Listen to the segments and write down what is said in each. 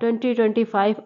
2025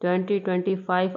2025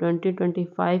2025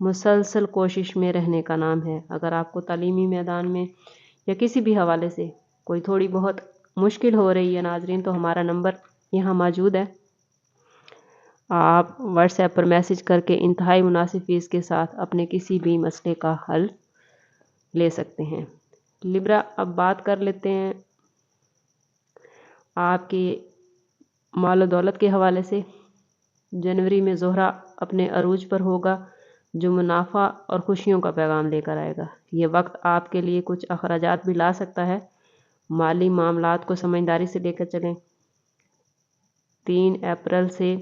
مسلسل کوشش میں رہنے کا نام ہے۔ اگر آپ کو تعلیمی میدان میں یا کسی بھی حوالے سے کوئی تھوڑی بہت مشکل ہو رہی ہے ناظرین، تو ہمارا نمبر یہاں موجود ہے، آپ واٹس ایپ پر میسج کر کے انتہائی مناسب فیس کے ساتھ اپنے کسی بھی مسئلے کا حل لے سکتے ہیں۔ لبرا، اب بات کر لیتے ہیں آپ کے مال و دولت کے حوالے سے۔ جنوری میں زہرہ اپنے عروج پر ہوگا، جو منافع اور خوشیوں کا پیغام لے کر آئے گا۔ یہ وقت آپ کے لیے کچھ اخراجات بھی لا سکتا ہے۔ مالی معاملات کو سمجھداری سے لے کر چلیں۔ 3 اپریل سے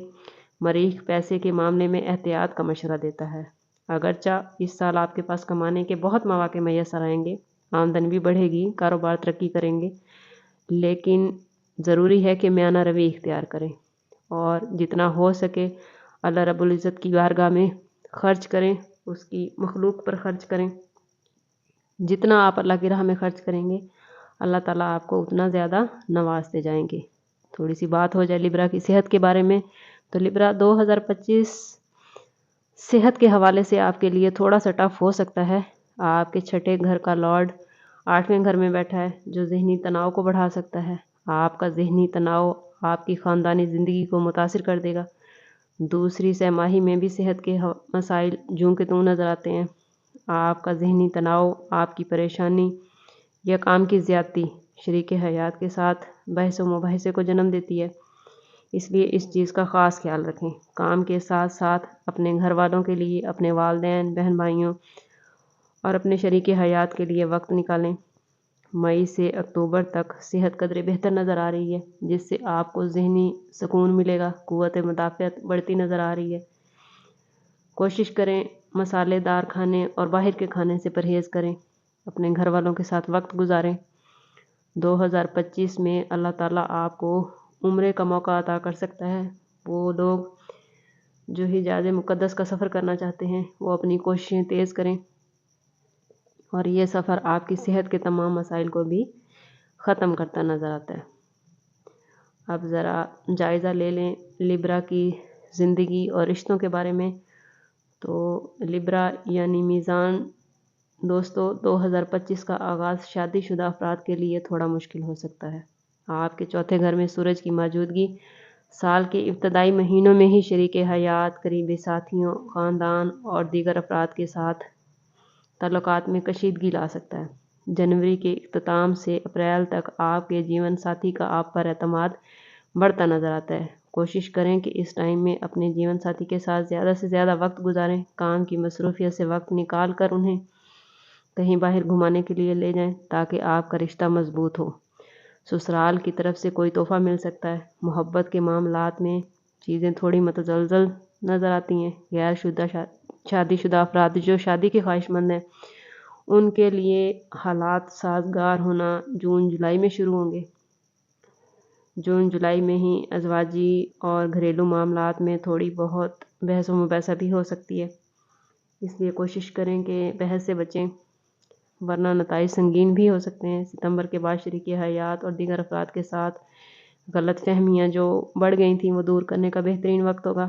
مریخ پیسے کے معاملے میں احتیاط کا مشورہ دیتا ہے۔ اگرچہ اس سال آپ کے پاس کمانے کے بہت مواقع میسر آئیں گے، آمدنی بھی بڑھے گی، کاروبار ترقی کریں گے، لیکن ضروری ہے کہ میانہ روی اختیار کریں اور جتنا ہو سکے اللہ رب العزت کی بارگاہ میں خرچ کریں، اس کی مخلوق پر خرچ کریں۔ جتنا آپ اللہ کی راہ میں خرچ کریں گے، اللہ تعالیٰ آپ کو اتنا زیادہ نوازتے جائیں گے۔ تھوڑی سی بات ہو جائے لبرا کی صحت کے بارے میں، تو لبرا 2025 صحت کے حوالے سے آپ کے لیے تھوڑا سا ٹف ہو سکتا ہے۔ آپ کے چھٹے گھر کا لارڈ 8ویں گھر میں بیٹھا ہے، جو ذہنی تناؤ کو بڑھا سکتا ہے۔ آپ کا ذہنی تناؤ آپ کی خاندانی زندگی کو متاثر کر دے گا۔ دوسری سہ ماہی میں بھی صحت کے مسائل جوں کہ توں نظر آتے ہیں۔ آپ کا ذہنی تناؤ آپ کی پریشانی یا کام کی زیادتی شریک حیات کے ساتھ بحث و مباحثے کو جنم دیتی ہے، اس لیے اس چیز کا خاص خیال رکھیں۔ کام کے ساتھ ساتھ اپنے گھر والوں کے لیے، اپنے والدین، بہن بھائیوں اور اپنے شریک حیات کے لیے وقت نکالیں۔ مئی سے اکتوبر تک صحت قدرے بہتر نظر آ رہی ہے، جس سے آپ کو ذہنی سکون ملے گا، قوت مدافعت بڑھتی نظر آ رہی ہے۔ کوشش کریں مسالے دار کھانے اور باہر کے کھانے سے پرہیز کریں، اپنے گھر والوں کے ساتھ وقت گزاریں۔ 2025 میں اللہ تعالیٰ آپ کو عمرے کا موقع عطا کر سکتا ہے۔ وہ لوگ جو حجاز مقدس کا سفر کرنا چاہتے ہیں، وہ اپنی کوششیں تیز کریں، اور یہ سفر آپ کی صحت کے تمام مسائل کو بھی ختم کرتا نظر آتا ہے۔ اب ذرا جائزہ لے لیں لبرا کی زندگی اور رشتوں کے بارے میں۔ تو لبرا یعنی میزان دوستو، 2025 کا آغاز شادی شدہ افراد کے لیے تھوڑا مشکل ہو سکتا ہے۔ آپ کے چوتھے گھر میں سورج کی موجودگی سال کے ابتدائی مہینوں میں ہی شریک حیات، قریبی ساتھیوں، خاندان اور دیگر افراد کے ساتھ تعلقات میں کشیدگی لا سکتا ہے۔ جنوری کے اختتام سے اپریل تک آپ کے جیون ساتھی کا آپ پر اعتماد بڑھتا نظر آتا ہے۔ کوشش کریں کہ اس ٹائم میں اپنے جیون ساتھی کے ساتھ زیادہ سے زیادہ وقت گزاریں۔ کام کی مصروفیت سے وقت نکال کر انہیں کہیں باہر گھمانے کے لیے لے جائیں تاکہ آپ کا رشتہ مضبوط ہو۔ سسرال کی طرف سے کوئی تحفہ مل سکتا ہے۔ محبت کے معاملات میں چیزیں تھوڑی متزلزل نظر آتی ہیں۔ غیر شادی شدہ افراد جو شادی کے خواہش مند ہیں، ان کے لیے حالات سازگار ہونا جون جولائی میں شروع ہوں گے۔ جون جولائی میں ہی ازواجی اور گھریلو معاملات میں تھوڑی بہت بحث و مباحثہ بھی ہو سکتی ہے، اس لیے کوشش کریں کہ بحث سے بچیں، ورنہ نتائج سنگین بھی ہو سکتے ہیں۔ ستمبر کے بعد شریک حیات اور دیگر افراد کے ساتھ غلط فہمیاں جو بڑھ گئی تھیں، وہ دور کرنے کا بہترین وقت ہوگا۔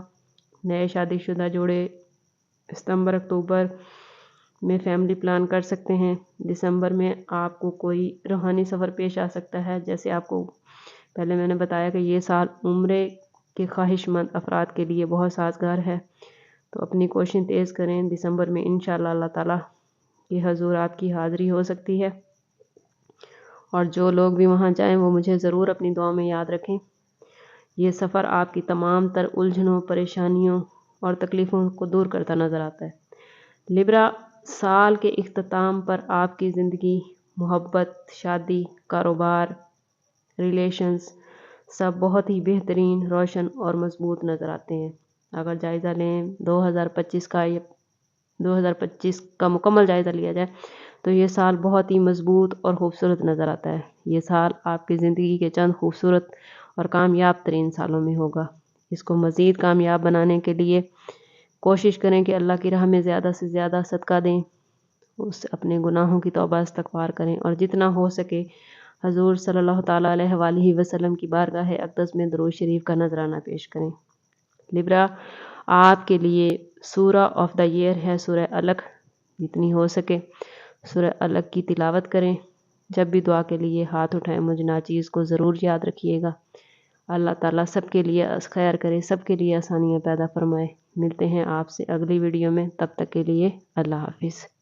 نئے شادی شدہ جوڑے ستمبر اکتوبر میں فیملی پلان کر سکتے ہیں۔ دسمبر میں آپ کو کوئی روحانی سفر پیش آ سکتا ہے۔ جیسے آپ کو پہلے میں نے بتایا کہ یہ سال عمرے کے خواہش مند افراد کے لیے بہت سازگار ہے، تو اپنی کوششیں تیز کریں۔ دسمبر میں انشاءاللہ اللہ تعالیٰ کی حضور آپ کی حاضری ہو سکتی ہے، اور جو لوگ بھی وہاں جائیں وہ مجھے ضرور اپنی دعا میں یاد رکھیں۔ یہ سفر آپ کی تمام تر الجھنوں، پریشانیوں اور تکلیفوں کو دور کرتا نظر آتا ہے۔ لبرا، سال کے اختتام پر آپ کی زندگی، محبت، شادی، کاروبار، ریلیشنز سب بہت ہی بہترین، روشن اور مضبوط نظر آتے ہیں۔ اگر جائزہ لیں 2025 کا مکمل جائزہ لیا جائے تو یہ سال بہت ہی مضبوط اور خوبصورت نظر آتا ہے۔ یہ سال آپ کی زندگی کے چند خوبصورت اور کامیاب ترین سالوں میں ہوگا۔ اس کو مزید کامیاب بنانے کے لیے کوشش کریں کہ اللہ کی راہ میں زیادہ سے زیادہ صدقہ دیں، اپنے گناہوں کی توبہ استغفار کریں، اور جتنا ہو سکے حضور صلی اللہ تعالیٰ علیہ وآلہ وسلم کی بارگاہ اقدس میں درود شریف کا نذرانہ پیش کریں۔ لبرا، آپ کے لیے سورہ آف دا ایئر ہے سورہ علق، جتنی ہو سکے سورہ علق کی تلاوت کریں۔ جب بھی دعا کے لیے ہاتھ اٹھائیں مجھ ناچیز کو ضرور یاد رکھیے گا۔ اللہ تعالیٰ سب کے لیے خیر کرے، سب کے لیے آسانیاں پیدا فرمائے۔ ملتے ہیں آپ سے اگلی ویڈیو میں، تب تک کے لیے اللہ حافظ۔